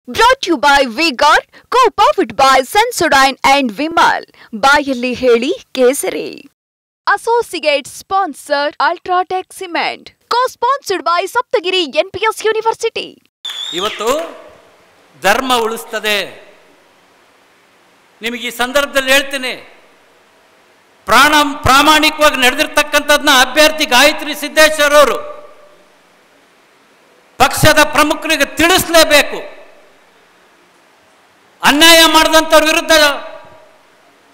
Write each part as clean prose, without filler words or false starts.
Brought to you by V-Guard, co-powered by Sensodyne and Vimal. ಬಾಯಲ್ಲಿ ಹೇಳಿ ಕೇಸರಿ. Associate sponsor Ultratech Cement. Co-sponsored by Saptagiri NPS University. ಇವತ್ತು ಧರ್ಮ ಉಳಿಸ್ತದೆ. ನಿಮಗೆ ಈ ಸಂದರ್ಭದಲ್ಲಿ ಹೇಳ್ತೀನಿ, ಪ್ರಾಮಾಣಿಕವಾಗಿ ನಡೆದಿರ್ತಕ್ಕಂಥದ್ದನ್ನ ಅಭ್ಯರ್ಥಿ ಗಾಯತ್ರಿ ಸಿದ್ದೇಶ್ವರ್ ಅವರು ಪಕ್ಷದ ಪ್ರಮುಖರಿಗೆ ತಿಳಿಸಲೇಬೇಕು. ಅನ್ಯಾಯ ಮಾಡಿದಂಥವ್ರ ವಿರುದ್ಧ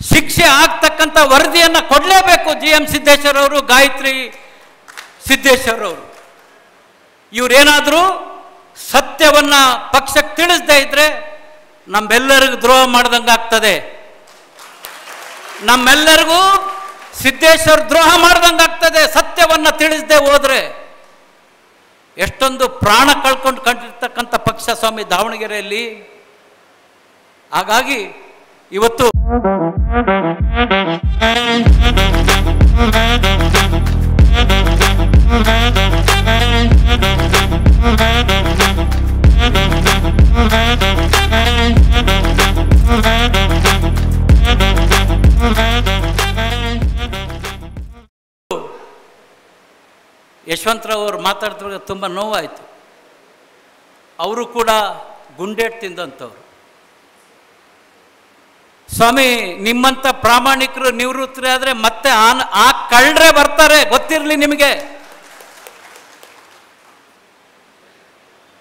ಶಿಕ್ಷೆ ಆಗ್ತಕ್ಕಂಥ ವರದಿಯನ್ನು ಕೊಡಲೇಬೇಕು. GM ಸಿದ್ದೇಶ್ವರ್ ಅವರು, ಗಾಯತ್ರಿ ಸಿದ್ದೇಶ್ವರ್ ಅವರು ಇವರೇನಾದರೂ ಸತ್ಯವನ್ನು ಪಕ್ಷಕ್ಕೆ ತಿಳಿಸದೇ ಇದ್ರೆ ನಮ್ಮೆಲ್ಲರಿಗೂ ದ್ರೋಹ ಮಾಡ್ದಂಗೆ ಆಗ್ತದೆ. ನಮ್ಮೆಲ್ಲರಿಗೂ ಸಿದ್ದೇಶ್ವರ್ ದ್ರೋಹ ಮಾಡ್ದಂಗೆ ಆಗ್ತದೆ. ಸತ್ಯವನ್ನು ತಿಳಿಸದೆ ಹೋದ್ರೆ ಎಷ್ಟೊಂದು ಪ್ರಾಣ ಕಳ್ಕೊಂಡು ಕಂಡಿರ್ತಕ್ಕಂಥ ಪಕ್ಷ ಸ್ವಾಮಿ ದಾವಣಗೆರೆಯಲ್ಲಿ. ಹಾಗಾಗಿ ಇವತ್ತು ಯಶವಂತರಾವ್ ಅವರು ಮಾತಾಡ್ತಿರುವಾಗ ತುಂಬ ನೋವಾಯಿತು. ಅವರು ಕೂಡ ಗುಂಡೇಟ್ ತಿಂದಂಥವ್ರು. ಸ್ವಾಮಿ, ನಿಮ್ಮಂಥ ಪ್ರಾಮಾಣಿಕರು ನಿವೃತ್ತರೇ ಆದರೆ ಮತ್ತೆ ಆ ಕಳ್ಳರೇ ಬರ್ತಾರೆ, ಗೊತ್ತಿರಲಿ ನಿಮಗೆ.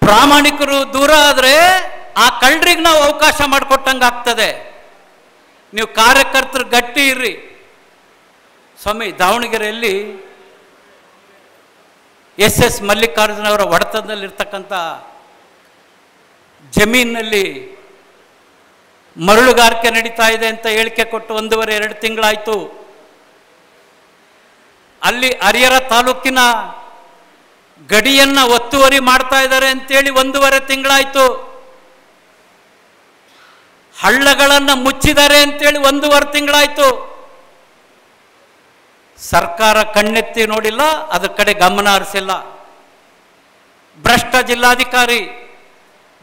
ಪ್ರಾಮಾಣಿಕರು ದೂರ ಆದರೆ ಆ ಕಳ್ಳರಿಗೆ ನಾವು ಅವಕಾಶ ಮಾಡಿಕೊಟ್ಟಂಗೆ ಆಗ್ತದೆ. ನೀವು ಕಾರ್ಯಕರ್ತರು ಗಟ್ಟಿ ಇರ್ರಿ. ಸ್ವಾಮಿ, ದಾವಣಗೆರೆಯಲ್ಲಿ SS ಮಲ್ಲಿಕಾರ್ಜುನ ಅವರ ಒಡೆತನದಲ್ಲಿರ್ತಕ್ಕಂಥ ಜಮೀನಿನಲ್ಲಿ ಮರಳುಗಾರಿಕೆ ನಡೀತಾ ಇದೆ ಅಂತ ಹೇಳಿಕೆ ಕೊಟ್ಟು 1.5-2 ತಿಂಗಳಾಯಿತು. ಅಲ್ಲಿ ಹರಿಹರ ತಾಲೂಕಿನ ಗಡಿಯನ್ನು ಒತ್ತುವರಿ ಮಾಡ್ತಾ ಇದ್ದಾರೆ ಅಂತೇಳಿ 1.5 ತಿಂಗಳಾಯಿತು. ಹಳ್ಳಗಳನ್ನು ಮುಚ್ಚಿದ್ದಾರೆ ಅಂತೇಳಿ 1.5 ತಿಂಗಳಾಯಿತು. ಸರ್ಕಾರ ಕಣ್ಣೆತ್ತಿ ನೋಡಿಲ್ಲ, ಅದರ ಕಡೆ ಗಮನ ಹರಿಸಿಲ್ಲ. ಭ್ರಷ್ಟ ಜಿಲ್ಲಾಧಿಕಾರಿ,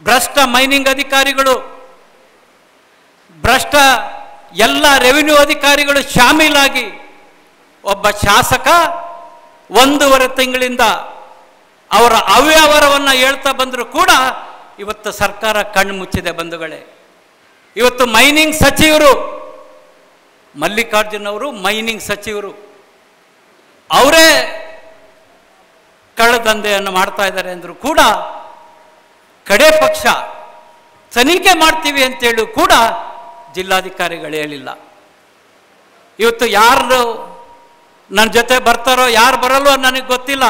ಭ್ರಷ್ಟ ಮೈನಿಂಗ್ ಅಧಿಕಾರಿಗಳು, ಭ್ರಷ್ಟ ಎಲ್ಲ ರೆವಿನ್ಯೂ ಅಧಿಕಾರಿಗಳು ಶಾಮೀಲಾಗಿ ಒಬ್ಬ ಶಾಸಕ 1.5 ತಿಂಗಳಿಂದ ಅವರ ಅವ್ಯವಹಾರವನ್ನು ಹೇಳ್ತಾ ಬಂದರೂ ಕೂಡ ಇವತ್ತು ಸರ್ಕಾರ ಕಣ್ಣು ಮುಚ್ಚಿದೆ ಬಂಧುಗಳೇ. ಇವತ್ತು ಮೈನಿಂಗ್ ಸಚಿವರು ಮಲ್ಲಿಕಾರ್ಜುನ್ ಅವರು, ಮೈನಿಂಗ್ ಸಚಿವರು ಅವರೇ ಕಳ್ಳದಂಧೆಯನ್ನು ಮಾಡ್ತಾ ಇದ್ದಾರೆ ಅಂದರೂ ಕೂಡ ಕಡೆ ಪಕ್ಷ ತನಿಖೆ ಮಾಡ್ತೀವಿ ಅಂತೇಳಿ ಕೂಡ ಜಿಲ್ಲಾಧಿಕಾರಿಗಳು ಹೇಳಿಲ್ಲ. ಇವತ್ತು ಯಾರು ನನ್ನ ಜೊತೆ ಬರ್ತಾರೋ ಯಾರು ಬರಲ್ಲೋ ನನಗೆ ಗೊತ್ತಿಲ್ಲ.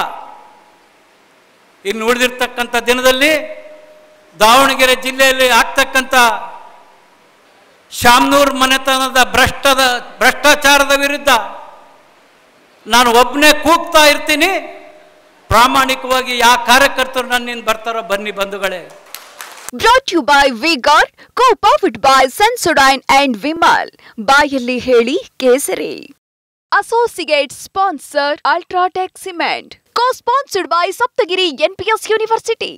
ಇನ್ನು ಉಳಿದಿರ್ತಕ್ಕಂಥ ದಿನದಲ್ಲಿ ದಾವಣಗೆರೆ ಜಿಲ್ಲೆಯಲ್ಲಿ ಆಗ್ತಕ್ಕಂಥ ಶಾಮನೂರು ಮನೆತನದ ಭ್ರಷ್ಟಾಚಾರದ ವಿರುದ್ಧ ನಾನು ಒಬ್ಬನೇ ಕೂಗ್ತಾ ಇರ್ತೀನಿ. ಪ್ರಾಮಾಣಿಕವಾಗಿ ಯಾವ ಕಾರ್ಯಕರ್ತರು ನನ್ನಿಂದ ಬರ್ತಾರೋ ಬನ್ನಿ ಬಂಧುಗಳೇ. Brought to you by V-Guard, co-powered by Sensodyne and Vimal. ಬಾಯಲ್ಲಿ ಹೇಳಿ ಕೇಸರಿ. Associate sponsor Ultratech Cement. Co-sponsored by Saptagiri NPS University.